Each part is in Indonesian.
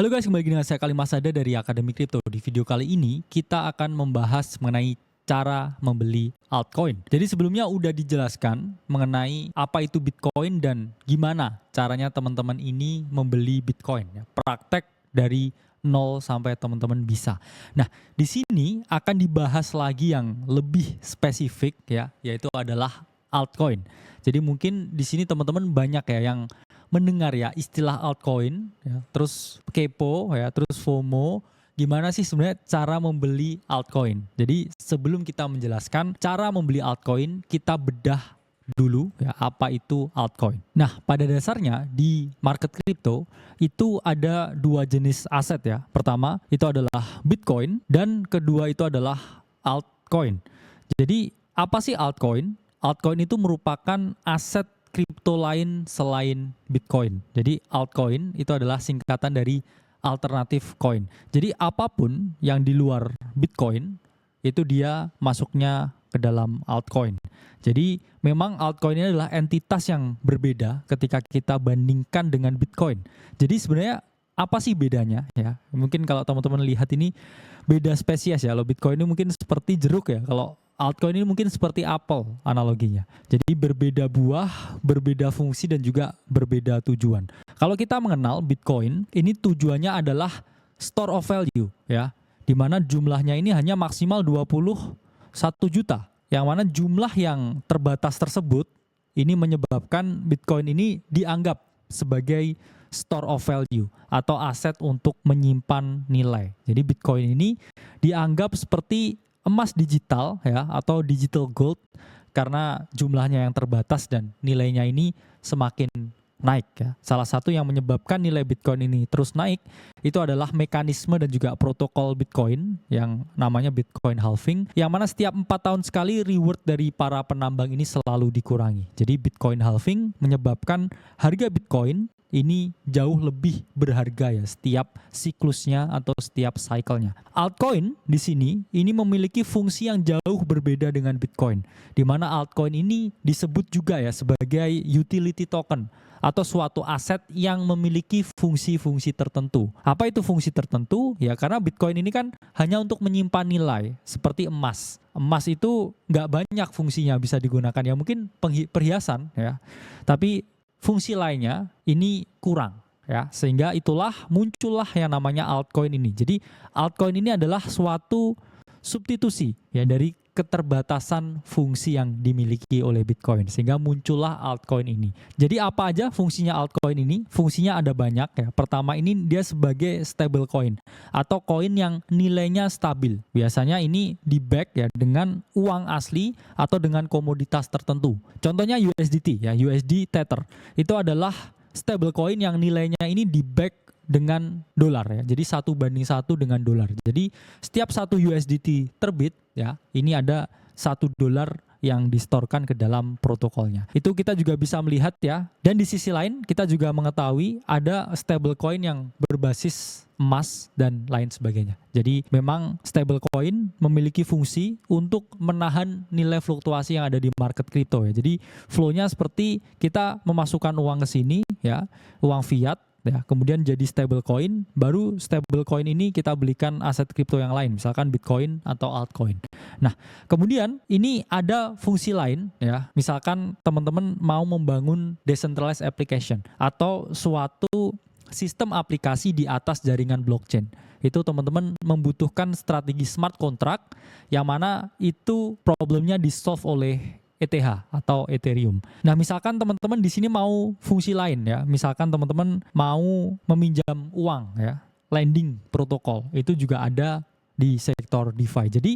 Halo guys, kembali lagi dengan saya Kali Masada dari Akademi Kripto. Di video kali ini kita akan membahas mengenai cara membeli altcoin. Jadi sebelumnya udah dijelaskan mengenai apa itu Bitcoin dan gimana caranya teman-teman ini membeli Bitcoin. Praktek dari nol sampai teman-teman bisa. Nah, di sini akan dibahas lagi yang lebih spesifik ya, yaitu adalah altcoin. Jadi mungkin di sini teman-teman banyak ya yang mendengar ya istilah altcoin, ya, terus kepo ya, terus FOMO. Gimana sih sebenarnya cara membeli altcoin? Jadi sebelum kita menjelaskan cara membeli altcoin, kita bedah dulu ya apa itu altcoin. Nah, pada dasarnya di market crypto itu ada dua jenis aset ya. Pertama itu adalah Bitcoin dan kedua itu adalah altcoin. Jadi apa sih altcoin? Altcoin itu merupakan aset kripto lain selain Bitcoin. Jadi altcoin itu adalah singkatan dari alternatif coin. Jadi apapun yang di luar Bitcoin itu dia masuknya ke dalam altcoin. Jadi memang altcoin ini adalah entitas yang berbeda ketika kita bandingkan dengan Bitcoin. Jadi sebenarnya apa sih bedanya ya? Mungkin kalau teman-teman lihat ini beda spesies ya. Kalau Bitcoin ini mungkin seperti jeruk ya. Kalau altcoin ini mungkin seperti apel analoginya. Jadi berbeda buah, berbeda fungsi dan juga berbeda tujuan. Kalau kita mengenal Bitcoin, ini tujuannya adalah store of value ya. Di mana jumlahnya ini hanya maksimal 21 juta. Yang mana jumlah yang terbatas tersebut ini menyebabkan Bitcoin ini dianggap sebagai store of value atau aset untuk menyimpan nilai. Jadi Bitcoin ini dianggap seperti emas digital ya atau digital gold karena jumlahnya yang terbatas dan nilainya ini semakin naik ya. Salah satu yang menyebabkan nilai Bitcoin ini terus naik itu adalah mekanisme dan juga protokol Bitcoin yang namanya Bitcoin halving, yang mana setiap 4 tahun sekali reward dari para penambang ini selalu dikurangi. Jadi Bitcoin halving menyebabkan harga Bitcoin ini jauh lebih berharga ya setiap siklusnya atau setiap cycle-nya. Altcoin di sini ini memiliki fungsi yang jauh berbeda dengan Bitcoin, di mana altcoin ini disebut juga ya sebagai utility token atau suatu aset yang memiliki fungsi-fungsi tertentu. Apa itu fungsi tertentu? Ya karena Bitcoin ini kan hanya untuk menyimpan nilai seperti emas. Emas itu nggak banyak fungsinya bisa digunakan ya, mungkin perhiasan ya. Tapi fungsi lainnya ini kurang ya, sehingga itulah muncullah yang namanya altcoin ini. Jadi altcoin ini adalah suatu substitusi ya dari keterbatasan fungsi yang dimiliki oleh Bitcoin, sehingga muncullah altcoin ini. Jadi apa aja fungsinya altcoin ini? Fungsinya ada banyak ya. Pertama ini dia sebagai stable coin atau koin yang nilainya stabil. Biasanya ini di back ya dengan uang asli atau dengan komoditas tertentu. Contohnya USDT ya, USD Tether. Itu adalah stable coin yang nilainya ini di back dengan dolar ya. Jadi 1:1 dengan dolar. Jadi setiap 1 USDT terbit ya, ini ada $1 yang distorkan ke dalam protokolnya. Itu kita juga bisa melihat ya. Dan di sisi lain kita juga mengetahui ada stablecoin yang berbasis emas dan lain sebagainya. Jadi memang stablecoin memiliki fungsi untuk menahan nilai fluktuasi yang ada di market crypto ya. Jadi flow-nya seperti kita memasukkan uang ke sini ya, uang fiat ya, kemudian jadi stablecoin, baru stablecoin ini kita belikan aset kripto yang lain, misalkan Bitcoin atau altcoin. Nah, kemudian ini ada fungsi lain ya, misalkan teman-teman mau membangun decentralized application atau suatu sistem aplikasi di atas jaringan blockchain. Itu teman-teman membutuhkan strategi smart contract yang mana itu problemnya di-solve oleh ETH atau Ethereum. Nah, misalkan teman-teman di sini mau fungsi lain ya. Misalkan teman-teman mau meminjam uang ya, lending protokol. Itu juga ada di sektor DeFi. Jadi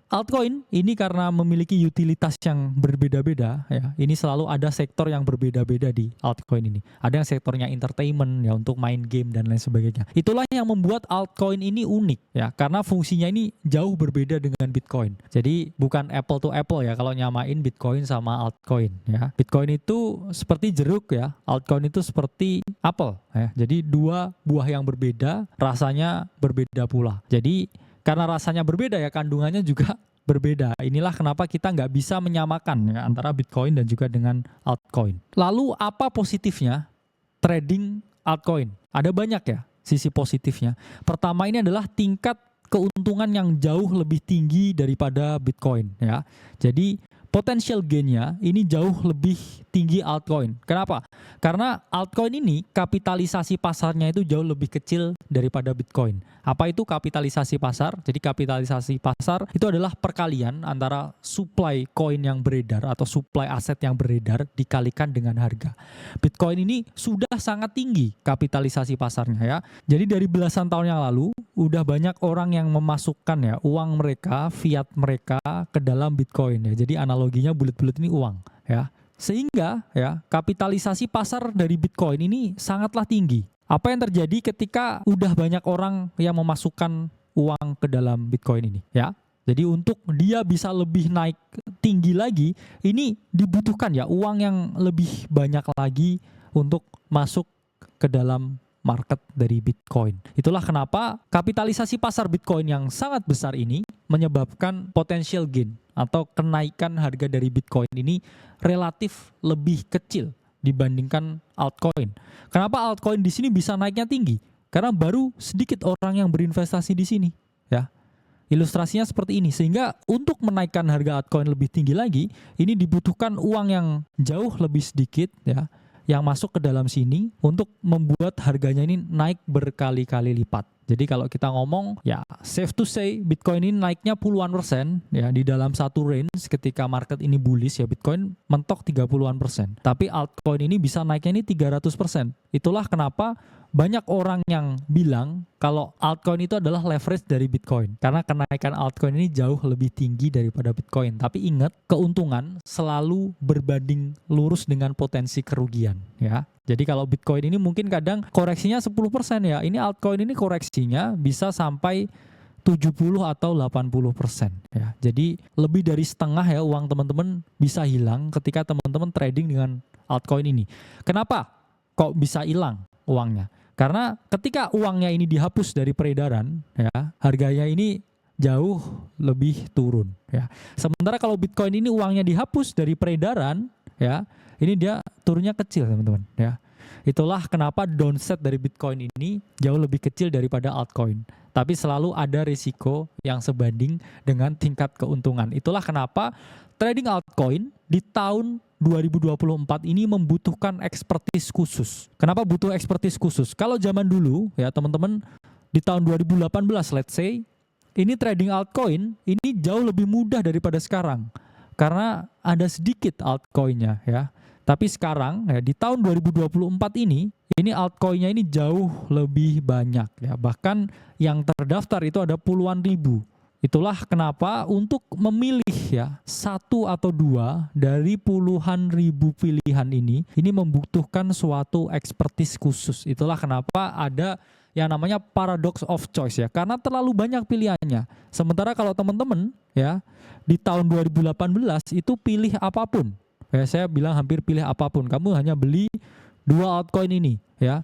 altcoin ini karena memiliki utilitas yang berbeda-beda ya. Ini selalu ada sektor yang berbeda-beda di altcoin ini. Ada yang sektornya entertainment ya untuk main game dan lain sebagainya. Itulah yang membuat altcoin ini unik ya, karena fungsinya ini jauh berbeda dengan Bitcoin. Jadi bukan apple to apple ya kalau nyamain Bitcoin sama altcoin ya. Bitcoin itu seperti jeruk ya, altcoin itu seperti apel ya. Jadi dua buah yang berbeda, rasanya berbeda pula. Jadi karena rasanya berbeda ya, kandungannya juga berbeda. Inilah kenapa kita nggak bisa menyamakan ya, antara Bitcoin dan juga dengan altcoin. Lalu apa positifnya trading altcoin? Ada banyak ya. sisi positifnya. Pertama ini adalah tingkat keuntungan yang jauh lebih tinggi daripada Bitcoin ya. Jadi potential gain-nya ini jauh lebih tinggi altcoin. Kenapa? Karena altcoin ini kapitalisasi pasarnya itu jauh lebih kecil daripada Bitcoin. Apa itu kapitalisasi pasar? Jadi kapitalisasi pasar itu adalah perkalian antara supply koin yang beredar atau supply aset yang beredar dikalikan dengan harga. Bitcoin ini sudah sangat tinggi kapitalisasi pasarnya ya. Jadi dari belasan tahun yang lalu udah banyak orang yang memasukkan ya uang mereka, fiat mereka ke dalam Bitcoin ya. Jadi analoginya bulat-bulat ini uang ya. Sehingga ya kapitalisasi pasar dari Bitcoin ini sangatlah tinggi. Apa yang terjadi ketika udah banyak orang yang memasukkan uang ke dalam Bitcoin ini ya. Jadi untuk dia bisa lebih naik tinggi lagi, ini dibutuhkan ya uang yang lebih banyak lagi untuk masuk ke dalam market dari Bitcoin. Itulah kenapa kapitalisasi pasar Bitcoin yang sangat besar ini menyebabkan potential gain atau kenaikan harga dari Bitcoin ini relatif lebih kecil dibandingkan altcoin. Kenapa altcoin di sini bisa naiknya tinggi? Karena baru sedikit orang yang berinvestasi di sini, ya. Ilustrasinya seperti ini, sehingga untuk menaikkan harga altcoin lebih tinggi lagi, ini dibutuhkan uang yang jauh lebih sedikit, ya, yang masuk ke dalam sini untuk membuat harganya ini naik berkali-kali lipat. Jadi kalau kita ngomong, ya safe to say Bitcoin ini naiknya puluhan persen ya di dalam satu range ketika market ini bullish ya Bitcoin mentok 30-an persen. Tapi altcoin ini bisa naiknya ini 300%. Itulah kenapa banyak orang yang bilang kalau altcoin itu adalah leverage dari Bitcoin. Karena kenaikan altcoin ini jauh lebih tinggi daripada Bitcoin. Tapi ingat, keuntungan selalu berbanding lurus dengan potensi kerugian ya. Jadi kalau Bitcoin ini mungkin kadang koreksinya 10% ya. Ini altcoin ini koreksinya bisa sampai 70 atau 80% ya. Jadi lebih dari setengah ya uang teman-teman bisa hilang ketika teman-teman trading dengan altcoin ini. Kenapa kok bisa hilang uangnya? Karena ketika uangnya ini dihapus dari peredaran ya, harganya ini jauh lebih turun ya. Sementara kalau Bitcoin ini uangnya dihapus dari peredaran ya, ini dia turunnya kecil teman-teman ya. Itulah kenapa downside dari Bitcoin ini jauh lebih kecil daripada altcoin. Tapi selalu ada risiko yang sebanding dengan tingkat keuntungan. Itulah kenapa trading altcoin di tahun 2024 ini membutuhkan expertise khusus. Kenapa butuh expertise khusus? Kalau zaman dulu ya teman-teman di tahun 2018 let's say, ini trading altcoin ini jauh lebih mudah daripada sekarang. Karena ada sedikit altcoinnya ya. Tapi sekarang ya di tahun 2024 ini altcoinnya ini jauh lebih banyak ya. Bahkan yang terdaftar itu ada puluhan ribu. Itulah kenapa untuk memilih ya satu atau dua dari puluhan ribu pilihan ini membutuhkan suatu expertise khusus. Itulah kenapa ada yang namanya paradox of choice ya, karena terlalu banyak pilihannya. Sementara kalau teman-teman ya di tahun 2018 itu pilih apapun. Ya, saya bilang hampir pilih apapun. Kamu hanya beli 2 altcoin ini ya.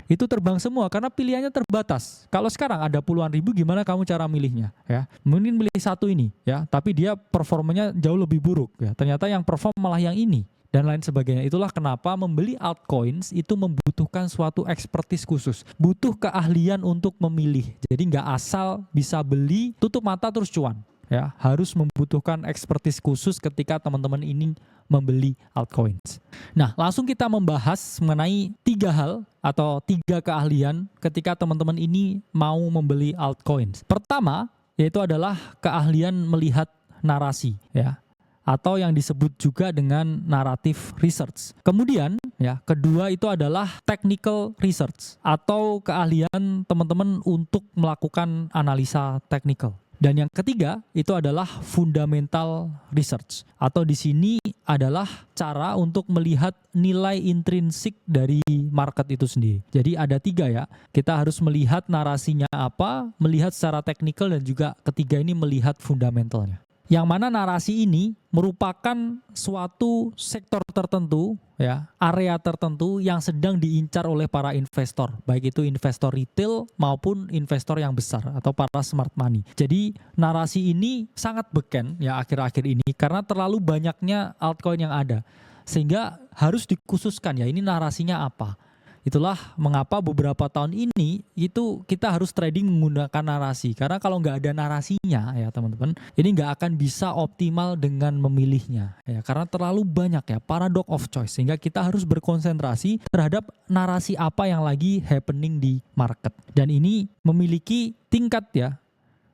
Itu terbang semua karena pilihannya terbatas. Kalau sekarang ada puluhan ribu, gimana kamu cara milihnya ya? Mungkin milih satu ini ya, tapi dia performanya jauh lebih buruk ya. Ternyata yang perform malah yang ini dan lain sebagainya. Itulah kenapa membeli altcoins itu membutuhkan suatu expertise khusus. Butuh keahlian untuk memilih. Jadi nggak asal bisa beli, tutup mata terus cuan. Ya, harus membutuhkan expertise khusus ketika teman-teman ini membeli altcoins. Nah, langsung kita membahas mengenai 3 hal atau 3 keahlian ketika teman-teman ini mau membeli altcoins. Pertama, yaitu adalah keahlian melihat narasi ya, atau yang disebut juga dengan narrative research. Kemudian ya, kedua itu adalah technical research atau keahlian teman-teman untuk melakukan analisa teknikal. Dan yang ketiga itu adalah fundamental research atau di sini adalah cara untuk melihat nilai intrinsik dari market itu sendiri. Jadi ada 3 ya. Kita harus melihat narasinya apa, melihat secara teknikal dan juga ketiga ini melihat fundamentalnya. Yang mana narasi ini merupakan suatu sektor tertentu ya, area tertentu yang sedang diincar oleh para investor, baik itu investor retail maupun investor yang besar atau para smart money. Jadi narasi ini sangat beken ya akhir-akhir ini karena terlalu banyaknya altcoin yang ada. Sehingga harus dikhususkan ya ini narasinya apa. Itulah mengapa beberapa tahun ini itu kita harus trading menggunakan narasi. Karena kalau nggak ada narasinya ya teman-teman, ini nggak akan bisa optimal dengan memilihnya ya. Karena terlalu banyak ya paradox of choice, sehingga kita harus berkonsentrasi terhadap narasi apa yang lagi happening di market. Dan ini memiliki tingkat ya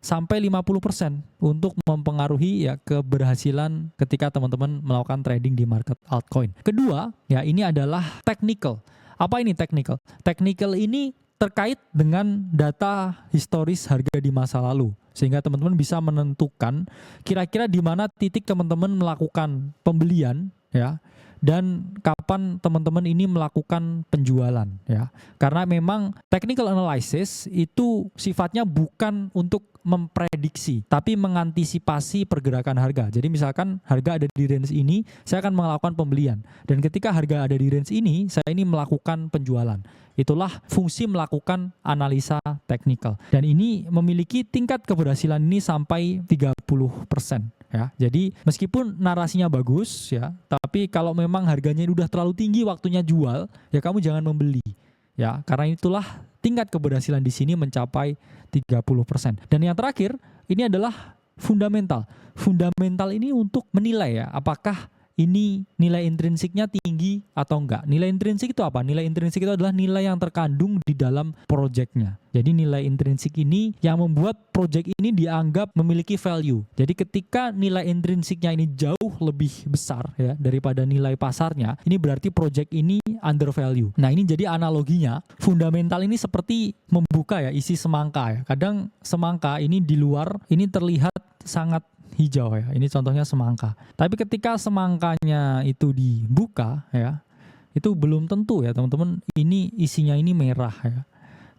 sampai 50% untuk mempengaruhi ya keberhasilan ketika teman-teman melakukan trading di market altcoin. Kedua, ya ini adalah technical. Apa ini technical? Technical ini terkait dengan data historis harga di masa lalu. Sehingga teman-teman bisa menentukan kira-kira di mana titik teman-teman melakukan pembelian ya, dan kapan teman-teman ini melakukan penjualan ya. Karena memang technical analysis itu sifatnya bukan untuk memprediksi, tapi mengantisipasi pergerakan harga. Jadi misalkan harga ada di range ini, saya akan melakukan pembelian. Dan ketika harga ada di range ini, saya ini melakukan penjualan. Itulah fungsi melakukan analisa teknikal. Dan ini memiliki tingkat keberhasilan ini sampai 30%. Ya, jadi meskipun narasinya bagus ya, tapi kalau memang harganya udah terlalu tinggi waktunya jual, ya kamu jangan membeli. Ya, karena itulah tingkat keberhasilan di sini mencapai 30%. Dan yang terakhir, ini adalah fundamental. Fundamental ini untuk menilai ya, apakah ini nilai intrinsiknya tinggi atau enggak. Nilai intrinsik itu apa? Nilai intrinsik itu adalah nilai yang terkandung di dalam proyeknya. Jadi nilai intrinsik ini yang membuat proyek ini dianggap memiliki value. Jadi ketika nilai intrinsiknya ini jauh lebih besar ya daripada nilai pasarnya, ini berarti proyek ini under value. Nah, ini jadi analoginya, fundamental ini seperti membuka ya isi semangka ya. Kadang semangka ini di luar ini terlihat sangat hijau ya, ini contohnya semangka. Tapi ketika semangkanya itu dibuka ya, itu belum tentu ya teman-teman, ini isinya ini merah ya.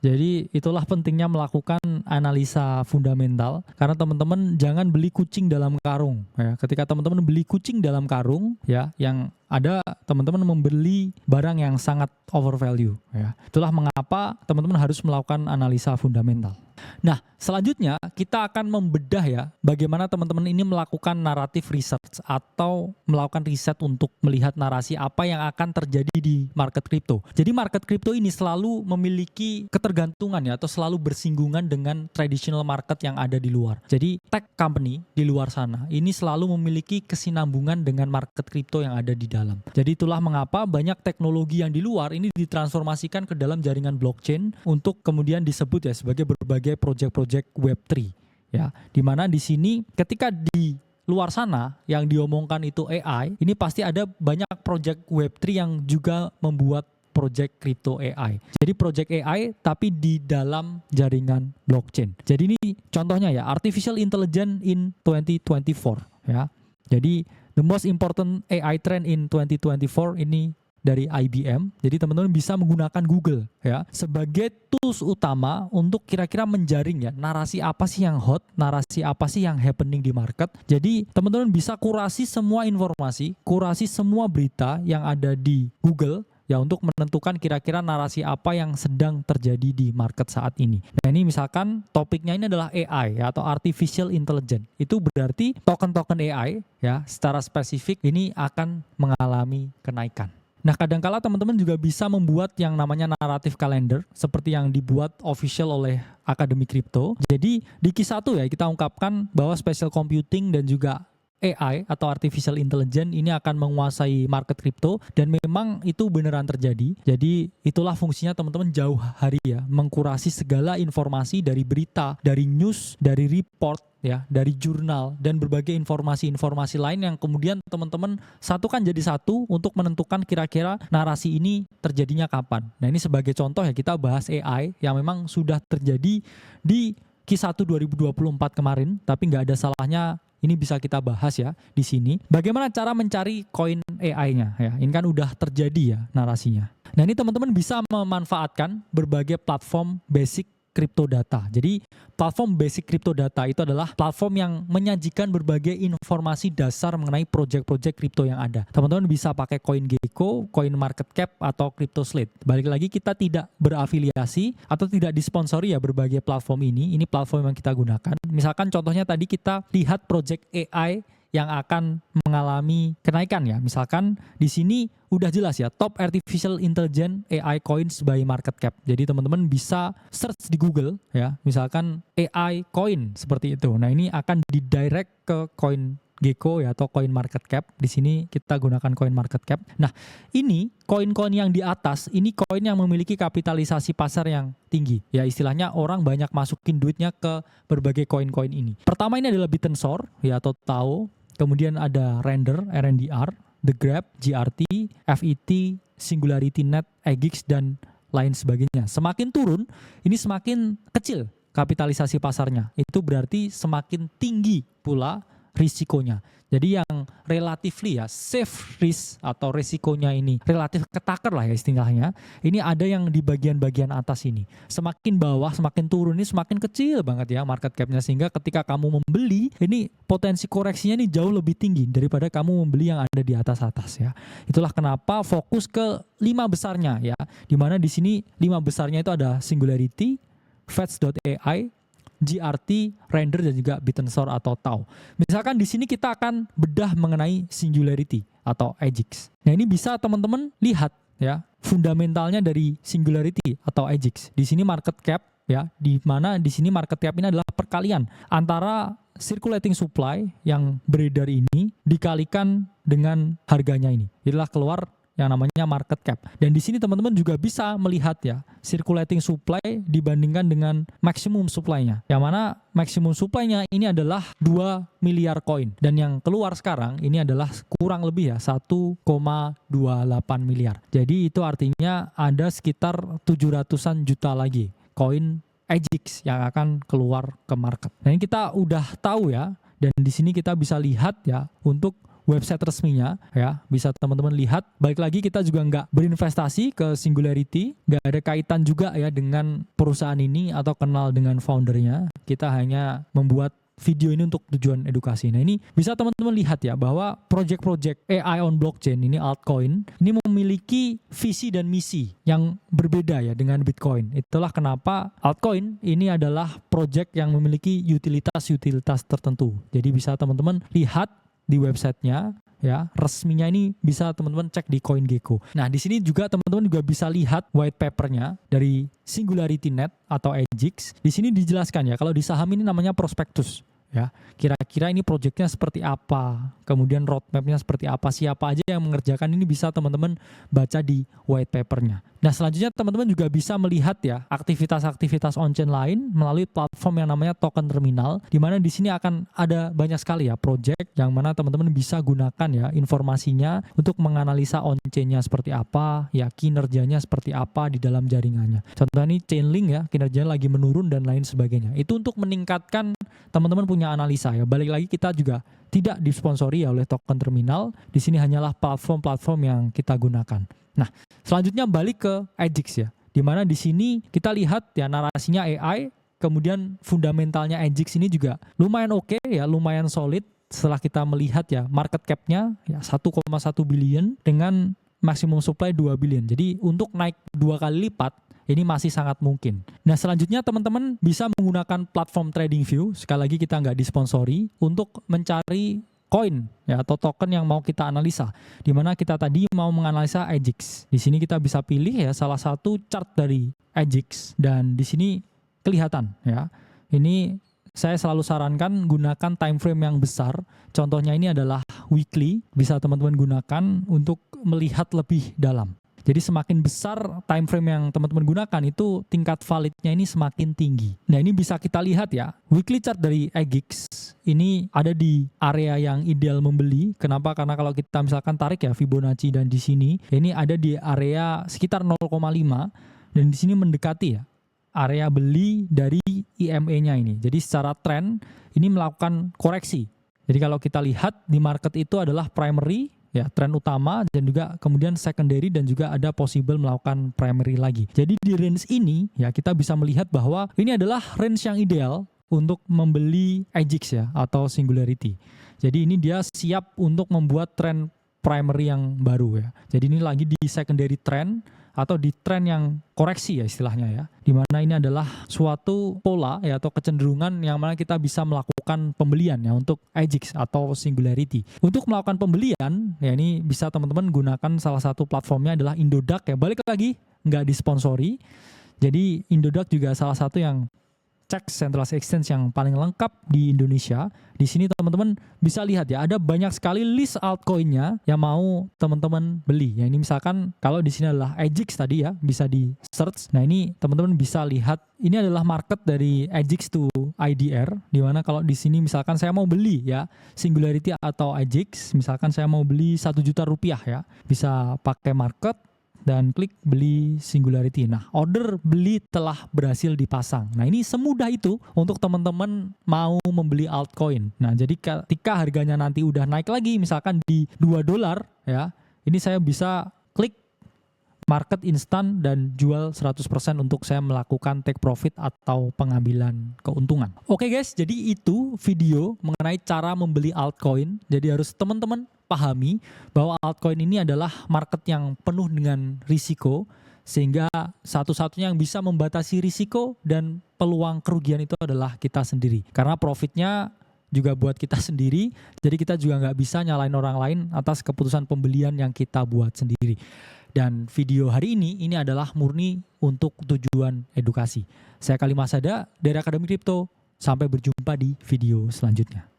Jadi itulah pentingnya melakukan analisa fundamental, karena teman-teman jangan beli kucing dalam karung ya. Ketika teman-teman beli kucing dalam karung ya, yang ada teman-teman membeli barang yang sangat overvalue ya. Itulah mengapa teman-teman harus melakukan analisa fundamental. Nah, selanjutnya kita akan membedah ya bagaimana teman-teman ini melakukan narrative research atau melakukan riset untuk melihat narasi apa yang akan terjadi di market crypto. Jadi market crypto ini selalu memiliki ketergantungan ya, atau selalu bersinggungan dengan traditional market yang ada di luar. Jadi tech company di luar sana ini selalu memiliki kesinambungan dengan market crypto yang ada di dalam. Jadi itulah mengapa banyak teknologi yang di luar ini ditransformasikan ke dalam jaringan blockchain untuk kemudian disebut ya sebagai berbagai project-project Web3 ya. Dimana di sini ketika di luar sana yang diomongkan itu AI, ini pasti ada banyak project Web3 yang juga membuat project crypto AI. Jadi project AI tapi di dalam jaringan blockchain. Jadi ini contohnya ya, artificial intelligence in 2024 ya. Jadi the most important AI trend in 2024 ini dari IBM. Jadi teman-teman bisa menggunakan Google ya sebagai tools utama untuk kira-kira menjaring ya narasi apa sih yang hot, narasi apa sih yang happening di market. Jadi teman-teman bisa kurasi semua informasi, kurasi semua berita yang ada di Google ya untuk menentukan kira-kira narasi apa yang sedang terjadi di market saat ini. Nah, ini misalkan topiknya ini adalah AI ya, atau artificial intelligence. Itu berarti token-token AI ya secara spesifik ini akan mengalami kenaikan. Nah, kadangkala teman-teman juga bisa membuat yang namanya narrative calendar seperti yang dibuat official oleh Akademi Crypto. Jadi di Q1 ya kita ungkapkan bahwa spatial computing dan juga AI atau artificial intelligence ini akan menguasai market crypto, dan memang itu beneran terjadi. Jadi itulah fungsinya teman-teman jauh hari ya, mengkurasi segala informasi dari berita, dari news, dari report ya, dari jurnal dan berbagai informasi-informasi lain yang kemudian teman-teman satukan jadi satu untuk menentukan kira-kira narasi ini terjadinya kapan. Nah, ini sebagai contoh ya kita bahas AI yang memang sudah terjadi di Q1 2024 kemarin, tapi nggak ada salahnya ini bisa kita bahas ya di sini. Bagaimana cara mencari koin AI-nya ya. Ini kan udah terjadi ya narasinya. Nah, ini teman-teman bisa memanfaatkan berbagai platform basic crypto data. Jadi platform basic crypto data itu adalah platform yang menyajikan berbagai informasi dasar mengenai project-project crypto yang ada. Teman-teman bisa pakai CoinGecko, CoinMarketCap atau CryptoSlate. Balik lagi kita tidak berafiliasi atau tidak disponsori ya berbagai platform ini. Ini platform yang kita gunakan. Misalkan contohnya tadi kita lihat project AI yang akan mengalami kenaikan ya. Misalkan di sini udah jelas ya, top artificial intelligence AI coins by market cap. Jadi teman-teman bisa search di Google ya, misalkan AI coin seperti itu. Nah, ini akan didirect ke CoinGecko ya atau Coin Market Cap. Di sini kita gunakan Coin Market Cap. Nah, ini koin-koin yang di atas, ini koin yang memiliki kapitalisasi pasar yang tinggi. Ya, istilahnya orang banyak masukin duitnya ke berbagai koin-koin ini. Pertama ini adalah Bitensor ya atau TAO. Kemudian ada Render, RNDR, The Grab, GRT, FET, Singularity Net, EGX, dan lain sebagainya. Semakin turun, ini semakin kecil kapitalisasi pasarnya. Itu berarti semakin tinggi pula risikonya. Jadi yang relatively ya safe risk atau risikonya ini relatif ketakar lah ya istilahnya. Ini ada yang di bagian-bagian atas ini. Semakin bawah, semakin turun ini semakin kecil banget ya market capnya. Sehingga ketika kamu membeli, ini potensi koreksinya ini jauh lebih tinggi daripada kamu membeli yang ada di atas-atas ya. Itulah kenapa fokus ke 5 besarnya ya. Dimana di sini 5 besarnya itu ada Singularity, Fetch.ai, GRT, Render, dan juga Bitensor atau TAO. Misalkan di sini kita akan bedah mengenai Singularity atau EGX. Nah, ini bisa teman-teman lihat ya fundamentalnya dari Singularity atau EGX. Di sini market cap ya, di mana di sini market cap ini adalah perkalian antara circulating supply yang beredar ini dikalikan dengan harganya ini. Inilah keluar yang namanya market cap. Dan di sini teman-teman juga bisa melihat ya circulating supply dibandingkan dengan maximum supply-nya. Yang mana maximum supply-nya ini adalah 2 miliar koin. Dan yang keluar sekarang ini adalah kurang lebih ya 1,28 miliar. Jadi itu artinya ada sekitar 700-an juta lagi koin EGX yang akan keluar ke market. Nah, ini kita udah tahu ya. Dan di sini kita bisa lihat ya untuk website resminya ya, bisa teman-teman lihat. Balik lagi kita juga nggak berinvestasi ke Singularity, nggak ada kaitan juga ya dengan perusahaan ini atau kenal dengan foundernya. Kita hanya membuat video ini untuk tujuan edukasi. Nah, ini bisa teman-teman lihat ya bahwa project-project AI on blockchain ini altcoin ini memiliki visi dan misi yang berbeda ya dengan Bitcoin. Itulah kenapa altcoin ini adalah project yang memiliki utilitas-utilitas tertentu. Jadi bisa teman-teman lihat di websitenya ya, resminya ini bisa teman-teman cek di CoinGecko. Nah, di sini juga teman-teman juga bisa lihat white papernya dari Singularity Net atau EGX. Di sini dijelaskan ya, kalau di saham ini namanya prospektus. Ya, kira-kira ini proyeknya seperti apa, kemudian roadmapnya seperti apa, siapa aja yang mengerjakan ini bisa teman-teman baca di white papernya. Nah, selanjutnya teman-teman juga bisa melihat ya aktivitas-aktivitas on-chain lain melalui platform yang namanya token terminal, di mana di sini akan ada banyak sekali ya project yang mana teman-teman bisa gunakan ya informasinya untuk menganalisa on-chain-nya seperti apa, ya kinerjanya seperti apa di dalam jaringannya. Contohnya ini Chainlink ya, kinerjanya lagi menurun dan lain sebagainya. Itu untuk meningkatkan teman-teman punya analisa ya. Balik lagi kita juga tidak disponsori ya oleh token terminal. Di sini hanyalah platform-platform yang kita gunakan. Nah, selanjutnya balik ke EGX ya. Dimana di sini kita lihat ya narasinya AI, kemudian fundamentalnya EGX ini juga lumayan oke ya, lumayan solid. Setelah kita melihat ya market cap-nya ya 1,1 billion dengan maksimum supply 2 billion. Jadi untuk naik 2 kali lipat ini masih sangat mungkin. Nah, selanjutnya teman-teman bisa menggunakan platform TradingView. Sekali lagi kita nggak disponsori untuk mencari koin ya atau token yang mau kita analisa. Di mana kita tadi mau menganalisa EGX. Di sini kita bisa pilih ya salah satu chart dari EGX dan di sini kelihatan ya. Ini saya selalu sarankan gunakan time frame yang besar. Contohnya ini adalah weekly, bisa teman-teman gunakan untuk melihat lebih dalam. Jadi semakin besar time frame yang teman-teman gunakan itu tingkat validnya ini semakin tinggi. Nah, ini bisa kita lihat ya. Weekly chart dari EGX ini ada di area yang ideal membeli. Kenapa? Karena kalau kita misalkan tarik ya Fibonacci dan di sini ini ada di area sekitar 0,5 dan di sini mendekati ya area beli dari EMA-nya ini. Jadi secara tren ini melakukan koreksi. Jadi kalau kita lihat di market itu adalah primary ya tren utama dan juga kemudian secondary dan juga ada possible melakukan primary lagi. Jadi di range ini ya kita bisa melihat bahwa ini adalah range yang ideal untuk membeli EGX ya atau Singularity. Jadi ini dia siap untuk membuat tren primary yang baru ya. Jadi ini lagi di secondary trend atau di tren yang koreksi ya istilahnya ya. Dimana ini adalah suatu pola ya atau kecenderungan yang mana kita bisa melakukan pembelian ya untuk AJIX atau Singularity. Untuk melakukan pembelian ya ini bisa teman-teman gunakan salah satu platformnya adalah Indodax ya. Balik lagi nggak disponsori. Jadi Indodax juga salah satu yang cek centralized exchange yang paling lengkap di Indonesia. Di sini teman-teman bisa lihat ya, ada banyak sekali list altcoinnya yang mau teman-teman beli. Ya ini misalkan kalau di sini adalah AJIX tadi ya, bisa di search. Nah ini teman-teman bisa lihat ini adalah market dari AJIX to IDR, di mana kalau di sini misalkan saya mau beli ya Singularity atau AJIX, misalkan saya mau beli 1 juta rupiah ya, bisa pakai market dan klik beli Singularity. Nah, order beli telah berhasil dipasang. Nah, ini semudah itu untuk teman-teman mau membeli altcoin. Nah, jadi ketika harganya nanti udah naik lagi, misalkan di $2 ya, ini saya bisa klik market instan dan jual 100% untuk saya melakukan take profit atau pengambilan keuntungan. Oke guys, jadi itu video mengenai cara membeli altcoin. Jadi harus teman-teman pahami bahwa altcoin ini adalah market yang penuh dengan risiko, sehingga satu-satunya yang bisa membatasi risiko dan peluang kerugian itu adalah kita sendiri. Karena profitnya juga buat kita sendiri, jadi kita juga nggak bisa nyalain orang lain atas keputusan pembelian yang kita buat sendiri. Dan video hari ini adalah murni untuk tujuan edukasi. Saya Khalil Masada dari Akademi Kripto. Sampai berjumpa di video selanjutnya.